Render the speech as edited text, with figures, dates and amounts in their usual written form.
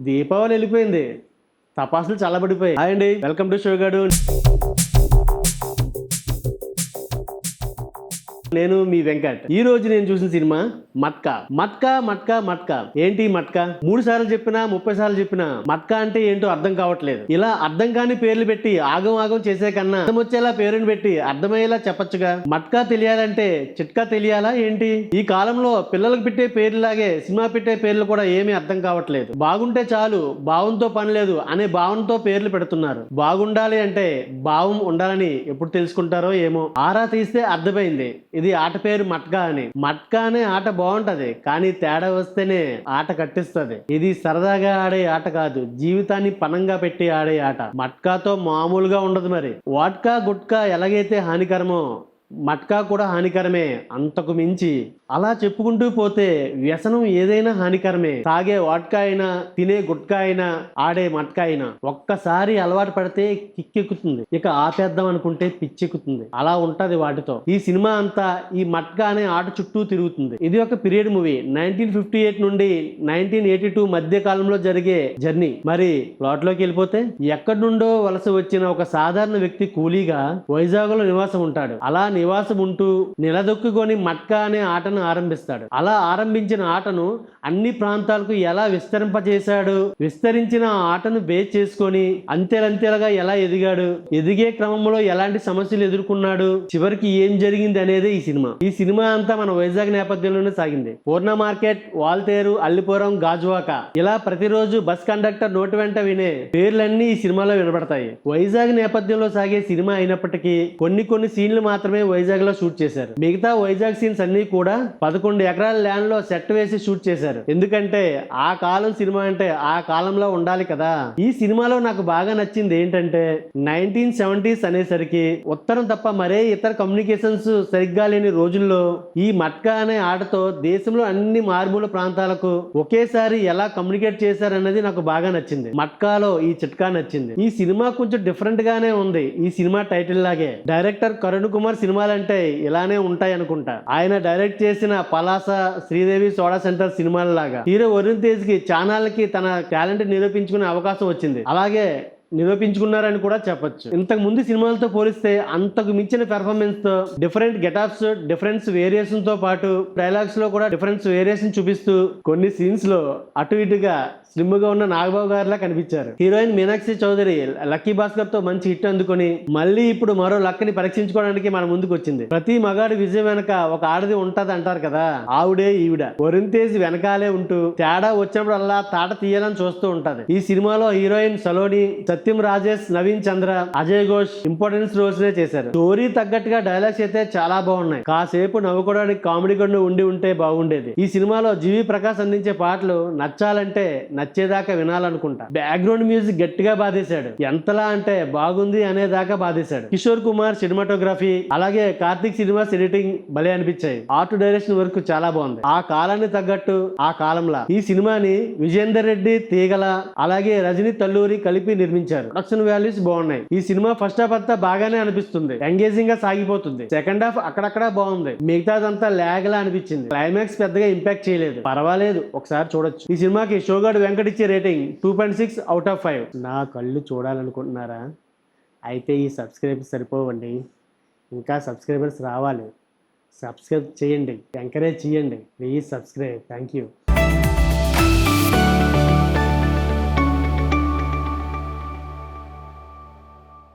దీపావళి వెళ్ళిపోయింది, తపాసులు చల్లబడిపోయాయి. హాయ్ అండి, welcome to షోగాడు. నేను మీ వెంకట్. ఈ రోజు నేను చూసిన సినిమా మట్కా. మట్కా మట్కా మట్కా. ఏంటి మట్కా? 3 సార్లు చెప్పినా 30 సార్లు చెప్పినా మట్కా అంటే ఏంటో అర్థం కావట్లేదు. ఇలా అర్థం కాని పేర్లు పెట్టి ఆగం ఆగం చేసే కన్నా అర్థం వచ్చేలా పేరుని పెట్టి అర్థమయ్యేలా చెప్పొచ్చుగా. మట్కా తెలియాలంటే చిట్కా తెలియాలా ఏంటి? ఈ కాలంలో పిల్లలకు పెట్టే పేర్లాగే సినిమా పెట్టే పేర్లు కూడా ఏమీ అర్థం కావట్లేదు. బాగుంటే చాలు, భావంతో పని లేదు అనే భావంతో పేర్లు పెడుతున్నారు. బాగుండాలి అంటే భావం ఉండాలని ఎప్పుడు తెలుసుకుంటారో ఏమో. ఆరా తీస్తే అర్థమైంది, ఇది ఆట పేరు మట్కా అని. మట్కా అనే ఆట బాగుంటది, కానీ తేడా వస్తేనే ఆట కట్టిస్తుంది. ఇది సరదాగా ఆడే ఆట కాదు, జీవితాన్ని పణంగా పెట్టి ఆడే ఆట. మట్కాతో మామూలుగా ఉండదు. మరి వాట్కా గుట్కా ఎలాగైతే హానికరమో మట్కా కూడా హానికరమే, అంతకు మించి. అలా చెప్పుకుంటూ పోతే వ్యసనం ఏదైనా హానికరమే. తాగే వాట్కా అయినా, తినే గుట్కా అయినా, ఆడే మట్కా అయినా ఒక్కసారి అలవాటు పడితే కిక్కెక్కుతుంది, ఇక ఆపేద్దాం అనుకుంటే పిచ్చెక్కుతుంది. అలా ఉంటది వాటితో. ఈ సినిమా అంతా ఈ మట్కా అనే ఆట చుట్టూ తిరుగుతుంది. ఇది ఒక పీరియడ్ మూవీ. 1958 నుండి 1982 మధ్య కాలంలో జరిగే జర్నీ. మరి ప్లాట్ లోకి వెళ్ళిపోతే, ఎక్కడి నుండో వలస వచ్చిన ఒక సాధారణ వ్యక్తి కూలీగా వైజాగ్ లో నివాసం ఉంటాడు. అలా నివాసం ఉంటూ నిలదొక్కుకొని మట్కా అనే ఆటను ఆరంభిస్తాడు. అలా ఆరంభించిన ఆటను అన్ని ప్రాంతాలకు ఎలా విస్తరింపజేశాడు, విస్తరించిన ఆటను బేస్ చేసుకొని అంతేలంతేలుగా ఎలా ఎదిగాడు, ఎదిగే క్రమంలో ఎలాంటి సమస్యలు ఎదుర్కొన్నాడు, చివరికి ఏం జరిగింది అనేది ఈ సినిమా. ఈ సినిమా అంతా మన వైజాగ్ నేపథ్యంలోనే సాగింది. పూర్ణ మార్కెట్, వాల్తేరు, అల్లిపురం, గాజువాక, ఇలా ప్రతిరోజు బస్ కండక్టర్ నోటి వెంట వినే పేర్లన్నీ ఈ సినిమాలో వినబడతాయి. వైజాగ్ నేపథ్యంలో సాగే సినిమా అయినప్పటికీ కొన్ని సీన్లు మాత్రమే వైజాగ్ లో షూట్ చేశారు. మిగతా వైజాగ్ సీన్స్ అన్ని కూడా 11 ఎకరాల ల్యాండ్ లో సెట్ వేసి షూట్ చేశారు. ఎందుకంటే ఆ కాలం సినిమా అంటే ఆ కాలంలో ఉండాలి కదా. ఈ సినిమాలో నాకు బాగా నచ్చింది ఏంటంటే 1970s అనేసరికి ఉత్తరం తప్ప మరే ఇతర కమ్యూనికేషన్స్ సరిగ్గా లేని రోజుల్లో ఈ మట్కా అనే ఆటతో దేశంలో అన్ని మారుమూల ప్రాంతాలకు ఒకేసారి ఎలా కమ్యూనికేట్ చేశారన్నది నాకు బాగా నచ్చింది. మట్కాలో ఈ చిట్కా నచ్చింది. ఈ సినిమా కొంచెం డిఫరెంట్ గానే ఉంది. ఈ సినిమా టైటిల్ లాగే. డైరెక్టర్ కరుణ్ కుమార్ సినిమాలంటే ఇలానే ఉంటాయి అనుకుంటా. ఆయన డైరెక్ట్ చేసిన పలాస, శ్రీదేవి సోడా సెంటర్ సినిమాల లాగా హీరో వరుణ్ తేజ్ కి ఛానల్ కి తన టాలెంట్ నిరూపించుకునే అవకాశం వచ్చింది. అలాగే నిరూపించుకున్నారని కూడా చెప్పొచ్చు. ఇంతకు ముందు సినిమాలతో పోలిస్తే అంతకు మించిన పెర్ఫార్మెన్స్ తో, డిఫరెంట్ గెటప్స్, డిఫరెన్స్ వేరియేషన్ తో పాటు డైలాగ్స్ లో కూడా డిఫరెన్స్ వేరియేషన్ చూపిస్తూ కొన్ని సీన్స్ లో అటు ఇటుగా స్లిమ్ గా ఉన్న నాగబాబు గారిలా కనిపించారు. హీరోయిన్ మీనాక్షి చౌదరి లక్కీ భాస్కర్ తో మంచి హిట్ అందుకొని మళ్ళీ ఇప్పుడు మరో లక్కని పరీక్షించుకోవడానికి మన ముందుకు వచ్చింది. ప్రతి మగాడి విజయం వెనక ఒక ఆడది ఉంటది అంటారు కదా, ఆవిడే ఈవిడ. వరుణ్ తేజ్ వెనకాలే ఉంటూ తేడా వచ్చినప్పుడల్లా తాట తీయాలని చూస్తూ ఉంటది. ఈ సినిమాలో హీరోయిన్ సలోని, సత్యం రాజేష్, నవీన్ చంద్ర, అజయ్ ఘోష్ ఇంపార్టెన్స్ రోల్స్ నే చేశారు. స్టోరీ తగ్గట్టుగా డైలాగ్స్ అయితే చాలా బాగున్నాయి. కాసేపు నవ్వుకోవడానికి కామెడీ కొండ ఉంటే బాగుండేది. ఈ సినిమాలో జీవి ప్రకాష్ అందించే పాటలు నచ్చాలంటే నచ్చేదాకా వినాలనుకుంటా. బ్యాక్గ్రౌండ్ మ్యూజిక్ గట్టిగా బాధేశాడు. ఎంతలా అంటే బాగుంది అనేదాకా బాధేశాడు. కిషోర్ కుమార్ సినిమాటోగ్రఫీ, అలాగే కార్తిక్ సినిమాస్ ఎడిటింగ్ భలే అనిపించాయి. ఆర్ట్ డైరెక్షన్ వర్క్ చాలా బాగుంది. ఆ కాలాన్ని తగ్గట్టు ఆ కాలంలో ఈ సినిమాని విజేందర్ రెడ్డి, తీగల, అలాగే రజనీ తల్లూరి కలిపి నిర్మించారు. ప్రొడక్షన్ వాల్యూస్ బాగున్నాయి. ఈ సినిమా ఫస్ట్ హాఫ్ అంతా బాగానే అనిపిస్తుంది, ఎంగేజింగ్ గా సాగిపోతుంది. సెకండ్ హాఫ్ అక్కడక్కడ బాగుంది, మిగతాదంతా లాగ్ లా అనిపించింది. క్లైమాక్స్ పెద్దగా ఇంపాక్ట్ చేయలేదు, పర్వాలేదు, ఒకసారి చూడొచ్చు. ఈ సినిమాకి షోగాడు వెంకట్ ఇచ్చే రేటింగ్ 2.6/5. నా కళ్ళు చూడాలనుకుంటున్నారా? అయితే ఈ సబ్స్క్రైబర్స్ సరిపోవండి, ఇంకా సబ్స్క్రైబర్స్ రావాలి. సబ్స్క్రైబ్ చేయండి, ఎంకరేజ్ చేయండి. Please subscribe. Thank you.